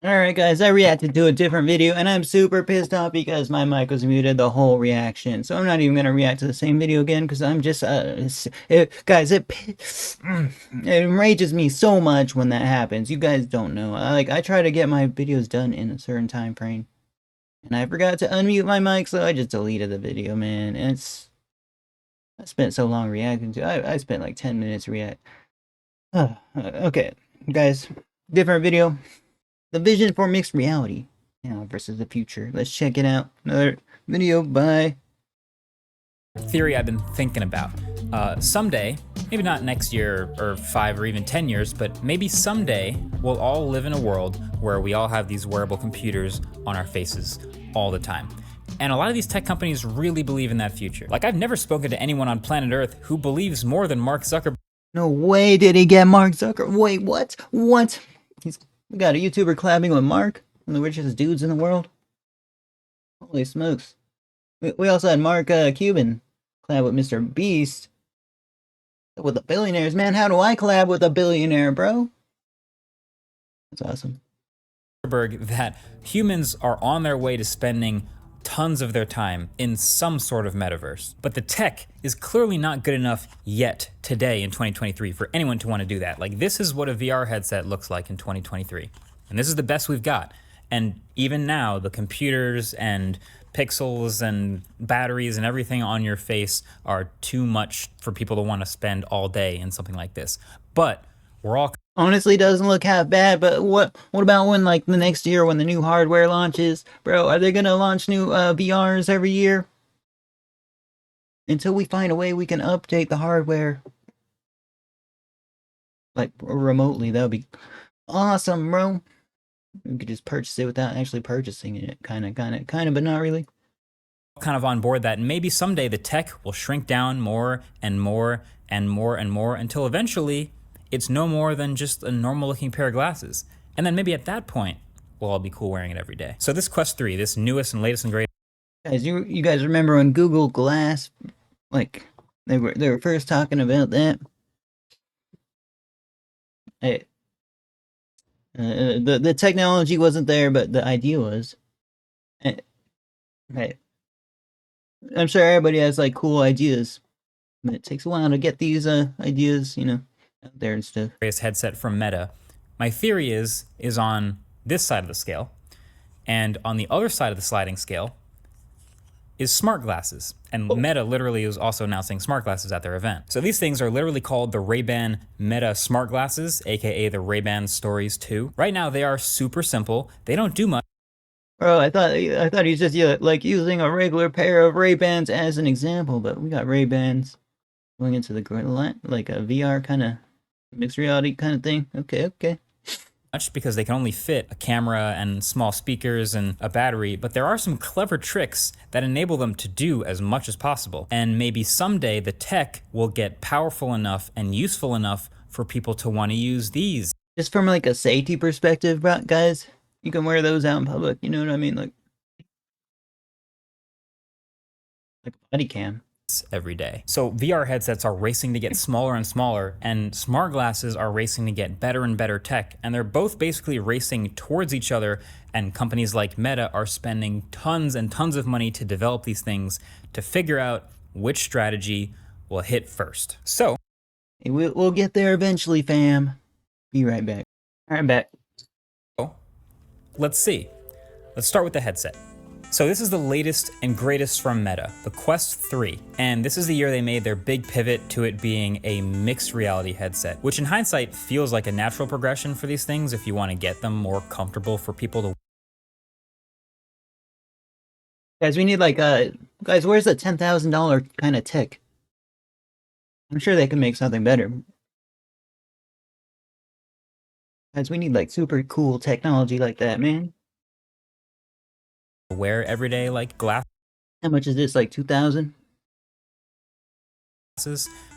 Alright guys, I reacted to a different video and I'm super pissed off because my mic was muted the whole reaction. So I'm not even gonna react to the same video again because I'm just, guys, it enrages me so much when that happens. You guys don't know. I try to get my videos done in a certain time frame. And I forgot to unmute my mic, so I just deleted the video, man. I spent so long reacting to I spent like 10 minutes react. Okay, guys, different video. The vision for mixed reality now versus the future. Let's check it out. Another video. Bye. Theory I've been thinking about. Someday, maybe not next year or 5 or even 10 years, but maybe someday we'll all live in a world where we all have these wearable computers on our faces all the time. And a lot of these tech companies really believe in that future. Like, I've never spoken to anyone on planet Earth who believes more than Mark Zuckerberg. No way did he get Mark Zuckerberg. Wait, what? What? We got a YouTuber collabing with Mark, one of the richest dudes in the world. Holy smokes. We also had Mark Cuban collab with Mr. Beast. With the billionaires, man. How do I collab with a billionaire, bro? That's awesome. That humans are on their way to spending tons of their time in some sort of metaverse. But the tech is clearly not good enough yet today in 2023 for anyone to want to do that. Like, this is what a VR headset looks like in 2023. And this is the best we've got. And even now, the computers and pixels and batteries and everything on your face are too much for people to want to spend all day in something like this. But we're all honestly doesn't look half bad, but what about when, like, the next year when the new hardware launches? Bro, are they gonna launch new VRs every year? Until we find a way we can update the hardware. Like, remotely, that would be awesome, bro. We could just purchase it without actually purchasing it. Kinda, but not really. Kind of on board that maybe someday the tech will shrink down more and more and more and more until eventually it's no more than just a normal looking pair of glasses. And then maybe at that point, we'll all be cool wearing it every day. So this Quest 3, this newest and latest and greatest. Guys, you guys remember when Google Glass, like, they were first talking about that? Hey, the technology wasn't there, but the idea was. Hey, I'm sure everybody has, like, cool ideas, but it takes a while to get these ideas, you know, out there and stuff. Headset from Meta. My theory is on this side of the scale, and on the other side of the sliding scale is smart glasses. And Meta literally is also announcing smart glasses at their event. So these things are literally called the Ray-Ban Meta Smart Glasses, aka the Ray-Ban Stories 2. Right now they are super simple. They don't do much. Bro, I thought he's just like using a regular pair of Ray-Bans as an example, but we got Ray-Bans going into the like a VR kind of mixed reality kind of thing. Okay. Much because they can only fit a camera and small speakers and a battery, but there are some clever tricks that enable them to do as much as possible. And maybe someday the tech will get powerful enough and useful enough for people to want to use these. Just from, like, a safety perspective, guys, you can wear those out in public, you know what I mean? Like a body cam. Every day. So VR headsets are racing to get smaller and smaller, and smart glasses are racing to get better and better tech, and they're both basically racing towards each other, and companies like Meta are spending tons and tons of money to develop these things to figure out which strategy will hit first. So we'll get there eventually, fam. Be right back. All right, back. So let's see. Let's start with the headset. So this is the latest and greatest from Meta, the Quest 3. And this is the year they made their big pivot to it being a mixed reality headset, which in hindsight feels like a natural progression for these things if you want to get them more comfortable for people to. Guys, we need, like, guys, where's the $10,000 kind of tech? I'm sure they can make something better. Guys, we need, like, super cool technology like that, man. Wear every day, like glass. How much is this, like 2,000?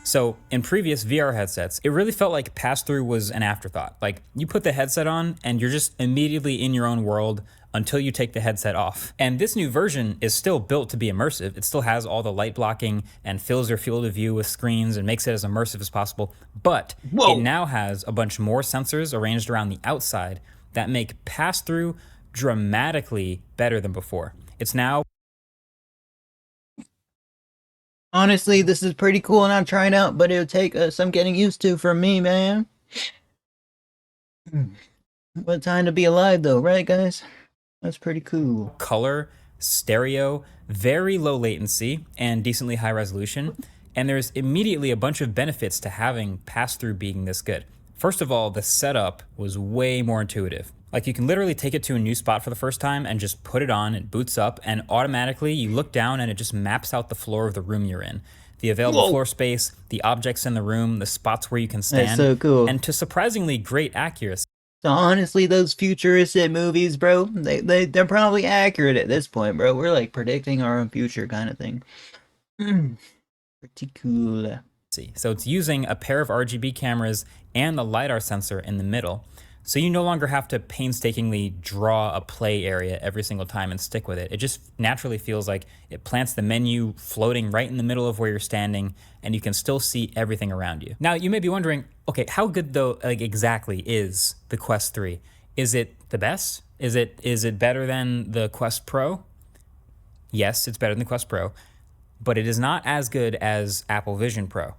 So in previous VR headsets, it really felt like pass-through was an afterthought. Like, you put the headset on and you're just immediately in your own world until you take the headset off. And this new version is still built to be immersive. It still has all the light blocking and fills your field of view with screens and makes it as immersive as possible. But it now has a bunch more sensors arranged around the outside that make pass-through dramatically better than before. It's now Honestly, this is pretty cool and I'm trying out, but it'll take some getting used to for me, man. What time to be alive, though, right, guys? That's pretty cool. color, stereo, very low latency, and decently high resolution. And there's immediately a bunch of benefits to having pass-through being this good. First of all, the setup was way more intuitive. Like, you can literally take it to a new spot for the first time and just put it on, it boots up, and automatically you look down and it just maps out the floor of the room you're in. The available Whoa. floor space, the objects in the room, the spots where you can stand. That's so cool. And to surprisingly great accuracy. So honestly, those futuristic movies, bro, they're probably accurate at this point, bro. We're like predicting our own future kind of thing. Pretty cool. So it's using a pair of RGB cameras and a LiDAR sensor in the middle. So you no longer have to painstakingly draw a play area every single time and stick with it. It just naturally feels like it plants the menu floating right in the middle of where you're standing, and you can still see everything around you. Now, you may be wondering, okay, how good though, like exactly is the Quest 3? Is it the best? Is it better than the Quest Pro? Yes, it's better than the Quest Pro, but it is not as good as Apple Vision Pro.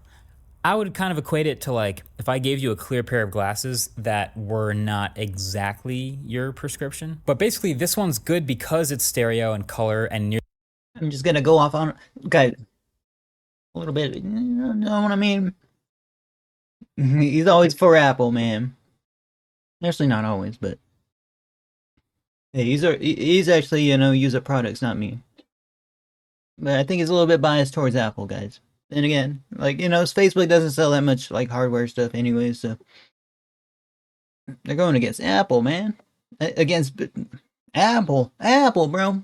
I would kind of equate it to like if I gave you a clear pair of glasses that were not exactly your prescription. But basically, this one's good because it's stereo and color and near. I'm just gonna go off on, guys, a little bit. You know what I mean? He's always for Apple, man. Actually, not always, but hey, he's actually, user products, not me. But I think he's a little bit biased towards Apple, guys. And again, like, Facebook doesn't sell that much like hardware stuff anyway, so they're going against Apple, man. Against Apple, bro.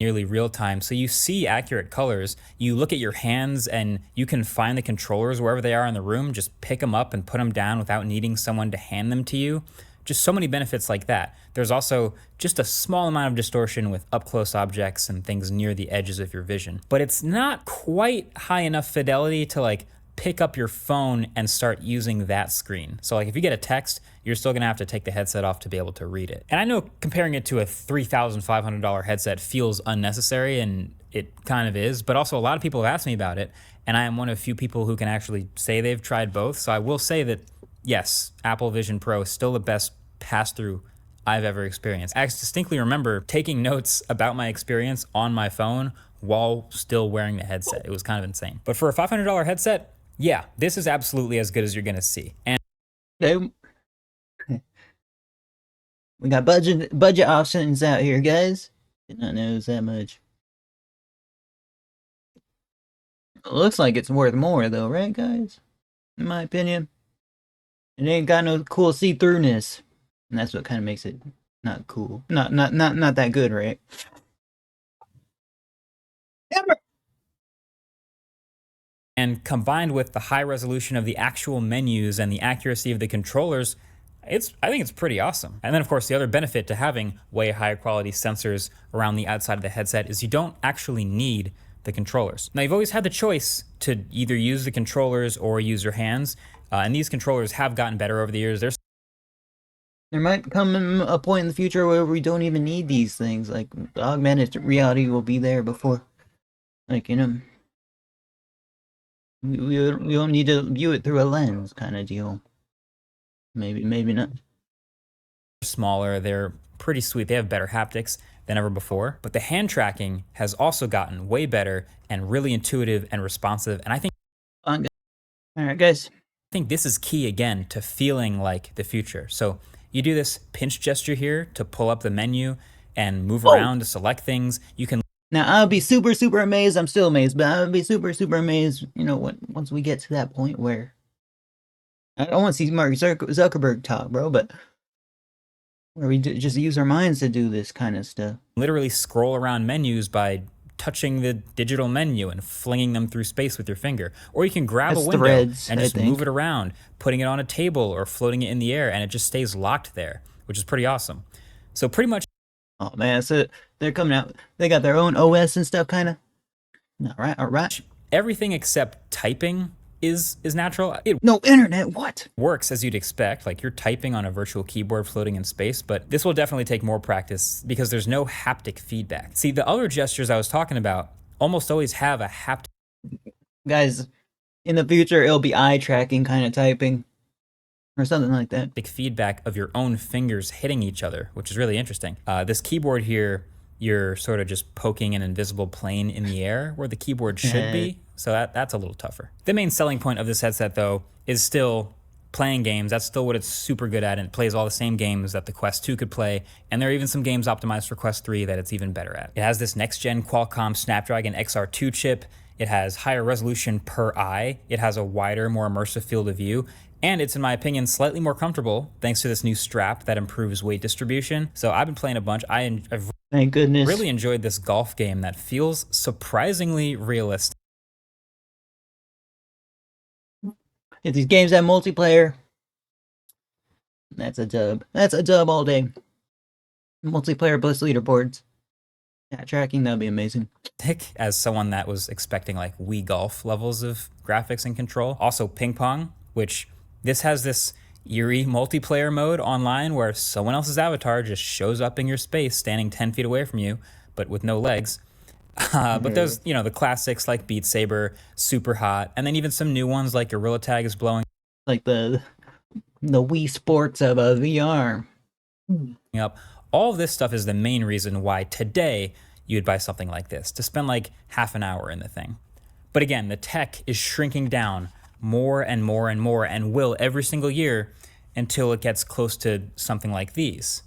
Nearly real time, so you see accurate colors. You look at your hands and you can find the controllers wherever they are in the room. Just pick them up and put them down without needing someone to hand them to you. Just so many benefits like that. There's also just a small amount of distortion with up-close objects and things near the edges of your vision. But it's not quite high enough fidelity to like pick up your phone and start using that screen. So like if you get a text, you're still gonna have to take the headset off to be able to read it. And I know comparing it to a $3,500 headset feels unnecessary, and it kind of is, but also a lot of people have asked me about it, and I am one of few people who can actually say they've tried both. So I will say that yes, Apple Vision Pro is still the best pass-through I've ever experienced. I distinctly remember taking notes about my experience on my phone while still wearing the headset. It was kind of insane. But for a $500 headset, yeah, this is absolutely as good as you're gonna see. And we got budget options out here, guys. Did not know it was that much. It looks like it's worth more though, right, guys? In my opinion. It ain't got no cool see-throughness. And that's what kind of makes it not cool. Not that good, right? And combined with the high resolution of the actual menus and the accuracy of the controllers, I think it's pretty awesome. And then of course the other benefit to having way higher quality sensors around the outside of the headset is you don't actually need the controllers. Now you've always had the choice to either use the controllers or use your hands, and these controllers have gotten better over the years. There might come a point in the future where we don't even need these things. Like augmented reality will be there before, like we don't need to view it through a lens, kind of deal. Maybe not. Smaller, they're pretty sweet. They have better haptics than ever before, but the hand tracking has also gotten way better and really intuitive and responsive. And I think, all right, guys. I think this is key again to feeling like the future. So you do this pinch gesture here to pull up the menu and move around to select things. You can. Now I'll be super amazed. I'm still amazed, but I'll be super amazed. Once we get to that point where I don't want to see Mark Zuckerberg talk, bro, but where we just use our minds to do this kind of stuff. Literally scroll around menus by touching the digital menu and flinging them through space with your finger. Or you can grab a window threads, and just move it around, putting it on a table or floating it in the air, and it just stays locked there, which is pretty awesome. So pretty much. Oh man, so they're coming out. They got their own OS and stuff, kind of. All right. Everything except typing is natural. It No internet, what? works as you'd expect, like you're typing on a virtual keyboard floating in space, but this will definitely take more practice because there's no haptic feedback. See, the other gestures I was talking about almost always have a haptic Guys, in the future, it'll be eye tracking kind of typing or something like that. feedback of your own fingers hitting each other, which is really interesting. This keyboard here, you're sort of just poking an invisible plane in the air where the keyboard should be, so that's a little tougher. The main selling point of this headset, though, is still playing games. That's still what it's super good at, and it plays all the same games that the Quest 2 could play, and there are even some games optimized for Quest 3 that it's even better at. It has this next-gen Qualcomm Snapdragon XR2 chip. It has higher resolution per eye. It has a wider, more immersive field of view. And it's, in my opinion, slightly more comfortable thanks to this new strap that improves weight distribution. So I've been playing a bunch. I've Thank goodness. really enjoyed this golf game that feels surprisingly realistic. If these games have multiplayer, that's a dub. That's a dub all day. Multiplayer plus leaderboards. Yeah, tracking, that'd be amazing. As someone that was expecting like Wii Golf levels of graphics and control. Also ping pong, which this has this eerie multiplayer mode online where someone else's avatar just shows up in your space standing 10 feet away from you, but with no legs. But there's, you know, the classics like Beat Saber, Super Hot, and then even some new ones like Gorilla Tag is blowing Like the Wii Sports of a VR. up. All of this stuff is the main reason why today you'd buy something like this, to spend like half an hour in the thing. But again, the tech is shrinking down more and more and more, and will every single year until it gets close to something like these,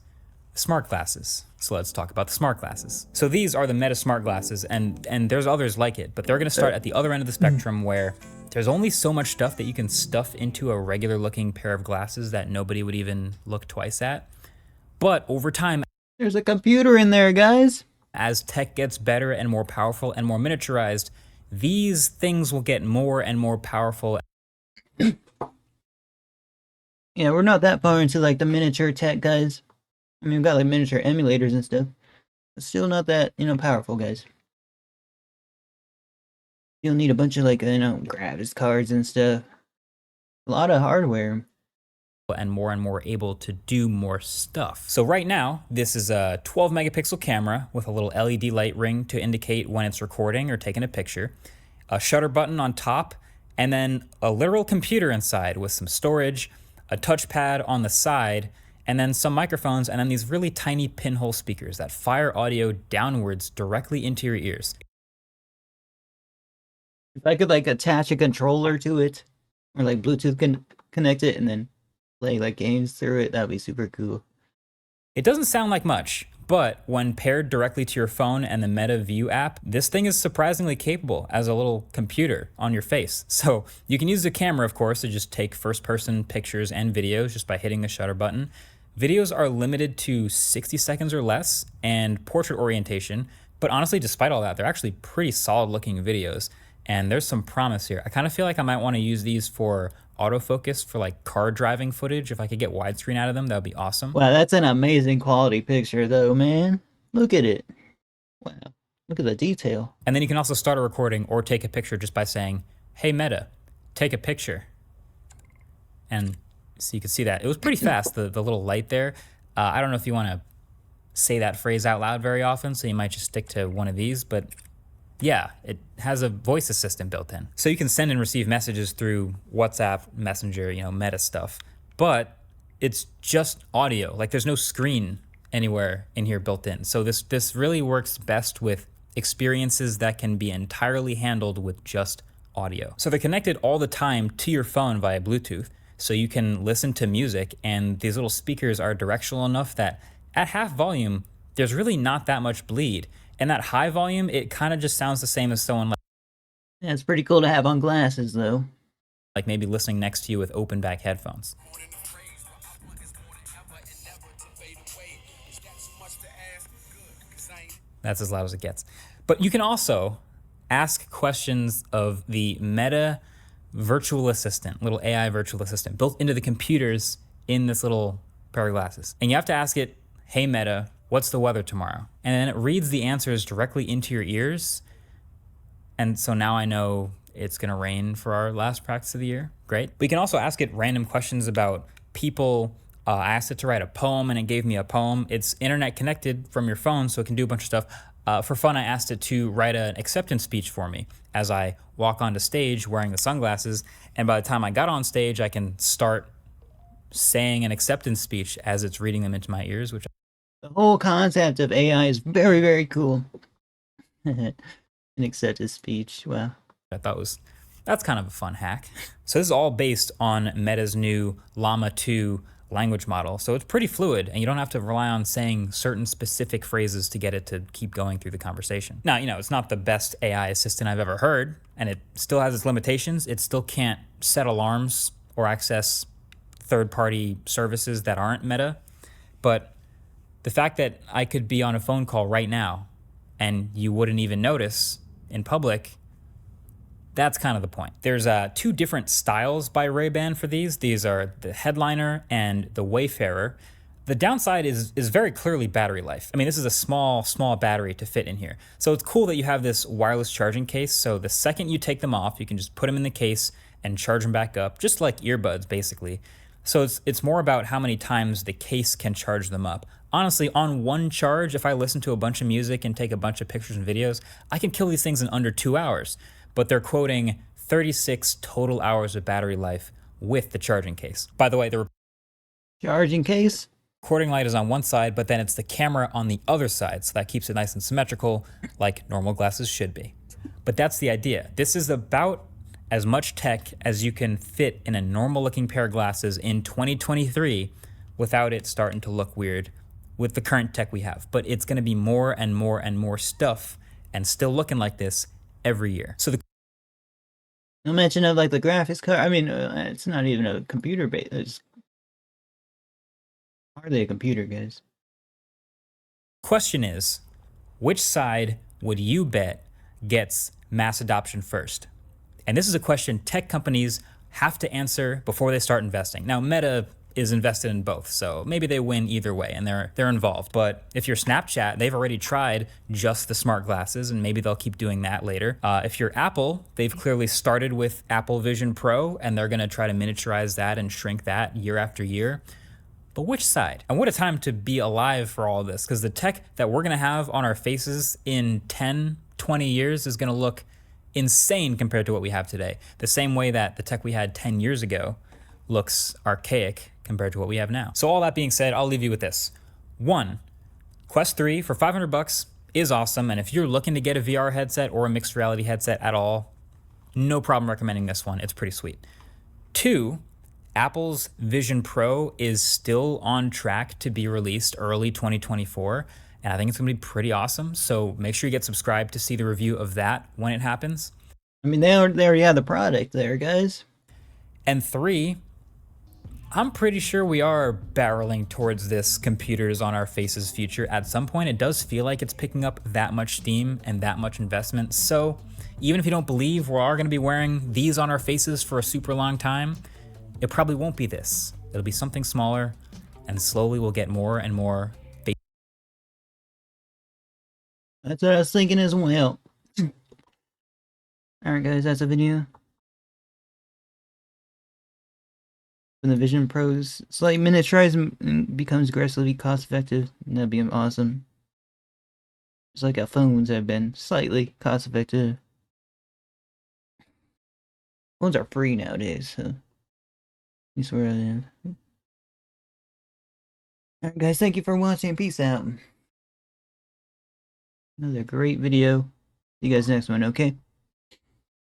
smart glasses. So let's talk about the smart glasses. So these are the Meta smart glasses, and there's others like it, but they're gonna start at the other end of the spectrum where there's only so much stuff that you can stuff into a regular looking pair of glasses that nobody would even look twice at. But over time, There's a computer in there, guys. as tech gets better and more powerful and more miniaturized, these things will get more and more powerful. Yeah, we're not that far into like the miniature tech, guys. I mean, we've got like miniature emulators and stuff. But still not that, powerful, guys. You'll need a bunch of like, graphics cards and stuff. A lot of hardware. And more able to do more stuff. So right now, this is a 12 megapixel camera with a little LED light ring to indicate when it's recording or taking a picture, a shutter button on top, and then a literal computer inside with some storage, a touchpad on the side, and then some microphones, and then these really tiny pinhole speakers that fire audio downwards directly into your ears. If I could like attach a controller to it, or like Bluetooth connect it, and then play like games through it, that'd be super cool. It doesn't sound like much, but when paired directly to your phone and the Meta View app, this thing is surprisingly capable as a little computer on your face. So you can use the camera, of course, to just take first-person pictures and videos just by hitting the shutter button. Videos are limited to 60 seconds or less and portrait orientation, but honestly, despite all that, they're actually pretty solid-looking videos, and there's some promise here. I kind of feel like I might want to use these for autofocus for like car driving footage. If I could get widescreen out of them, that would be awesome. Wow, that's an amazing quality picture though, man. Look at it. Wow. Look at the detail. And then you can also start a recording or take a picture just by saying, "Hey Meta, take a picture." And so you can see that. It was pretty fast, the little light there. I don't know if you want to say that phrase out loud very often, so you might just stick to one of these, but yeah, it has a voice assistant built in. So you can send and receive messages through WhatsApp, Messenger, Meta stuff, but it's just audio. Like there's no screen anywhere in here built in. So this really works best with experiences that can be entirely handled with just audio. So they're connected all the time to your phone via Bluetooth, so you can listen to music, and these little speakers are directional enough that at half volume, there's really not that much bleed. And that high volume, it kind of just sounds the same as someone Yeah, it's pretty cool to have on glasses though. like maybe listening next to you with open back headphones. That's as loud as it gets. But you can also ask questions of the Meta virtual assistant, little AI virtual assistant built into the computers in this little pair of glasses. And you have to ask it, "Hey Meta, what's the weather tomorrow?" And then it reads the answers directly into your ears. And so now I know It's going to rain for our last practice of the year. Great. We can also ask it random questions about people. I asked it to write a poem and it gave me a poem. It's internet connected from your phone, so it can do a bunch of stuff. For fun, I asked it to write an acceptance speech for me as I walk onto stage wearing the sunglasses. And by the time I got on stage, I can start saying an acceptance speech as it's reading them into my ears, which The whole concept of AI is very, very cool. An acceptance speech. Wow. I thought that's kind of a fun hack. So this is all based on Meta's new Llama 2 language model. So it's pretty fluid and you don't have to rely on saying certain specific phrases to get it to keep going through the conversation. Now, it's not the best AI assistant I've ever heard, and it still has its limitations. It still can't set alarms or access third-party services that aren't Meta. But the fact that I could be on a phone call right now and you wouldn't even notice in public, that's kind of the point. There's 2 different styles by Ray-Ban for these. These are the Headliner and the Wayfarer. The downside is very clearly battery life. I mean, this is a small battery to fit in here. So it's cool that you have this wireless charging case. So the second you take them off, you can just put them in the case and charge them back up, just like earbuds, basically. So it's more about how many times the case can charge them up. Honestly, on one charge, if I listen to a bunch of music and take a bunch of pictures and videos, I can kill these things in under 2 hours. But they're quoting 36 total hours of battery life with the charging case. By the way, the Charging case? recording light is on one side, but then it's the camera on the other side, so that keeps it nice and symmetrical, like normal glasses should be. But that's the idea. This is about as much tech as you can fit in a normal-looking pair of glasses in 2023 without it starting to look weird with the current tech we have. But it's going to be more and more and more stuff and still looking like this every year. So No mention of like the graphics card. I mean, it's not even a computer based. It's hardly a computer, guys. question is, which side would you bet gets mass adoption first? And this is a question tech companies have to answer before they start investing. Now, Meta is invested in both, so maybe they win either way and they're involved. But if you're Snapchat, they've already tried just the smart glasses and maybe they'll keep doing that later. If you're Apple, they've clearly started with Apple Vision Pro and they're gonna try to miniaturize that and shrink that year after year. But which side? And what a time to be alive for all of this, because the tech that we're gonna have on our faces in 10, 20 years is gonna look insane compared to what we have today. The same way that the tech we had 10 years ago looks archaic compared to what we have now. So all that being said, I'll leave you with this. 1, Quest 3 for $500 is awesome, and if you're looking to get a VR headset or a mixed reality headset at all, no problem recommending this one. It's pretty sweet. 2, Apple's Vision Pro is still on track to be released early 2024, and I think it's gonna be pretty awesome. So make sure you get subscribed to see the review of that when it happens. I mean, they already have the product there, guys. And 3, I'm pretty sure we are barreling towards this computers on our faces future at some point. It does feel like it's picking up that much steam and that much investment. So even if you don't believe we are gonna be wearing these on our faces for a super long time, it probably won't be this. It'll be something smaller, and slowly we'll get more and more. That's what I was thinking as well. Alright, guys, that's a video. When the Vision Pro's slightly miniaturized and becomes aggressively cost effective, that'd be awesome. Just like our phones have been slightly cost effective. Phones are free nowadays, so you swear I am. Alright, guys, thank you for watching. Peace out. Another great video. See you guys next one, okay?